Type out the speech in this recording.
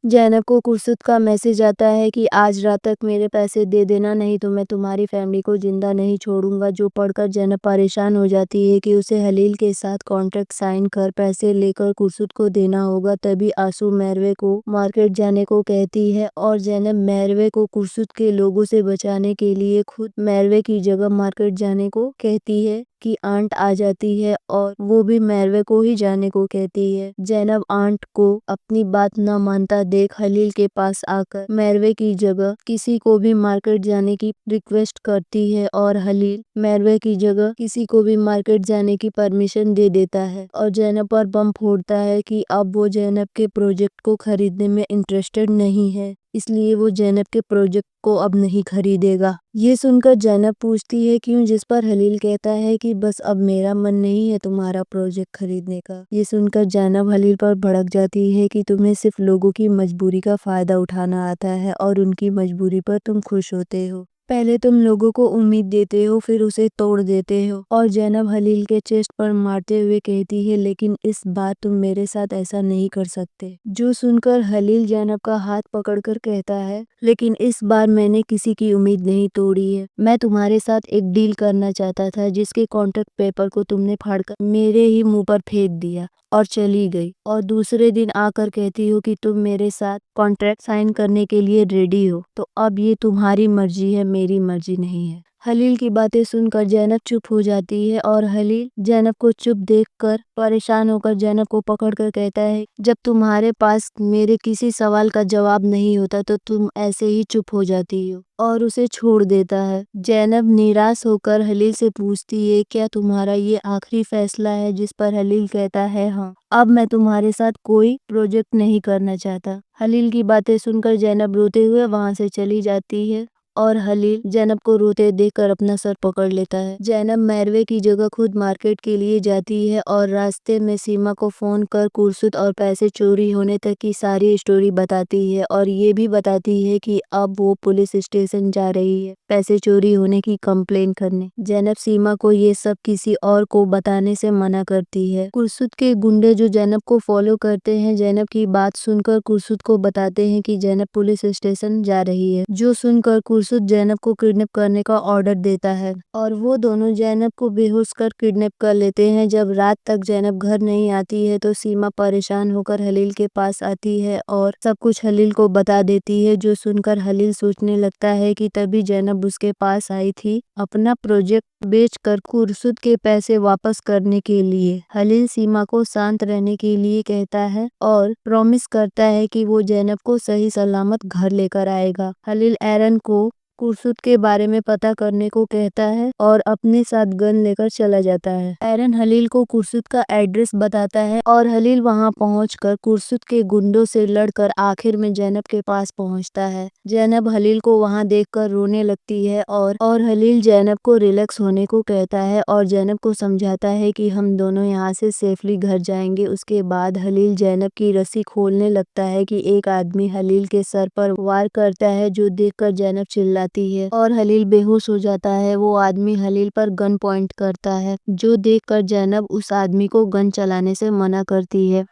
जैनब को कुर्सुद का मैसेज आता है कि आज रात तक मेरे पैसे दे देना, नहीं तो मैं तुम्हारी फैमिली को जिंदा नहीं छोड़ूंगा। जो पढ़कर जैनब परेशान हो जाती है कि उसे हलील के साथ कॉन्ट्रैक्ट साइन कर पैसे लेकर कुर्सुद को देना होगा। तभी आंसू मेरवे को मार्केट जाने को कहती है और जैनब मेरवे को कुर्सुद के लोगों से बचाने के लिए खुद मेरवे की जगह मार्केट जाने को कहती है कि आंट आ जाती है और वो भी मेरवे को ही जाने को कहती है। जैनब आंट को अपनी बात न मानता देख हलील के पास आकर मेरवे की जगह किसी को भी मार्केट जाने की रिक्वेस्ट करती है और हलील मेरवे की जगह किसी को भी मार्केट जाने की परमिशन दे देता है और जैनब पर बम फोड़ता है कि अब वो जैनब के प्रोजेक्ट को खरीदने में इंटरेस्टेड नहीं है, इसलिए वो जैनब के प्रोजेक्ट को अब नहीं खरीदेगा। ये सुनकर जैनब पूछती है क्यों, जिस पर हलील कहता है कि बस अब मेरा मन नहीं है तुम्हारा प्रोजेक्ट खरीदने का। ये सुनकर जैनब हलील पर भड़क जाती है कि तुम्हें सिर्फ लोगों की मजबूरी का फायदा उठाना आता है और उनकी मजबूरी पर तुम खुश होते हो। पहले तुम लोगों को उम्मीद देते हो, फिर उसे तोड़ देते हो। और जैनब हलील के चेस्ट पर मारते हुए कहती है लेकिन इस बार तुम मेरे साथ ऐसा नहीं कर सकते। जो सुनकर हलील जैनब का हाथ पकड़कर कहता है लेकिन इस बार मैंने किसी की उम्मीद नहीं तोड़ी है। मैं तुम्हारे साथ एक डील करना चाहता था जिसके कॉन्ट्रैक्ट पेपर को तुमने फाड़कर मेरे ही मुंह पर फेंक दिया और चली गई और दूसरे दिन आकर कहती हो कि तुम मेरे साथ कॉन्ट्रैक्ट साइन करने के लिए रेडी हो। तो अब ये तुम्हारी मर्जी है, मेरी मर्जी नहीं है। हलील की बातें सुनकर जैनब चुप हो जाती है और हलील जैनब को चुप देखकर परेशान होकर जैनब को पकड़कर कहता है जब तुम्हारे पास मेरे किसी सवाल का जवाब नहीं होता तो तुम ऐसे ही चुप हो जाती हो और उसे छोड़ देता है। जैनब निराश होकर हलील से पूछती है क्या तुम्हारा ये आखिरी फैसला है, जिस पर हलील कहता है हाँ, अब मैं तुम्हारे साथ कोई प्रोजेक्ट नहीं करना चाहता। हलील की बातें सुनकर जैनब रोते हुए वहां से चली जाती है और हलील जैनब को रोते देखकर अपना सर पकड़ लेता है। जैनब मेरवे की जगह खुद मार्केट के लिए जाती है और रास्ते में सीमा को फोन कर कुर्सुद और पैसे चोरी होने तक की सारी स्टोरी बताती है और ये भी बताती है कि अब वो पुलिस स्टेशन जा रही है पैसे चोरी होने की कंप्लेन करने। जैनब सीमा को ये सब किसी और को बताने से मना करती है। कुर्सुद के गुंडे जो जैनब को फॉलो करते हैं जैनब की बात सुनकर कुर्सुद को बताते हैं कि जैनब पुलिस स्टेशन जा रही है। जो सुनकर कुर्सुद जैनब को किडनैप करने का ऑर्डर देता है और वो दोनों जैनब को बेहोश कर किडनैप कर लेते हैं। जब रात तक जैनब घर नहीं आती है तो सीमा परेशान होकर हलील के पास आती है और सब कुछ हलील को बता देती है। जो सुनकर हलील सोचने लगता है कि तभी जैनब उसके पास आई थी अपना प्रोजेक्ट बेचकर कुर्सुद के पैसे वापस करने के लिए। हलील सीमा को शांत रहने के लिए कहता है और प्रॉमिस करता है कि वो जैनब को सही सलामत घर लेकर आएगा। हलील एरन को कुर्सुद के बारे में पता करने को कहता है और अपने साथ गन लेकर चला जाता है। एरन हलील को कुर्सुद का एड्रेस बताता है और हलील वहां पहुंचकर कुर्सुद के गुंडों से लड़कर आखिर में जैनब के पास पहुंचता है। जैनब हलील को वहां देखकर रोने लगती है और हलील जैनब को रिलैक्स होने को कहता है और जैनब को समझाता है कि हम दोनों यहाँ से सेफली घर जाएंगे। उसके बाद हलील जैनब की रस्सी खोलने लगता है कि एक आदमी हलील के सर पर वार करता है, जो देखकर जैनब चिल्लाती है और हलील बेहोश हो जाता है। वो आदमी हलील पर गन पॉइंट करता है, जो देखकर जैनब उस आदमी को गन चलाने से मना करती है।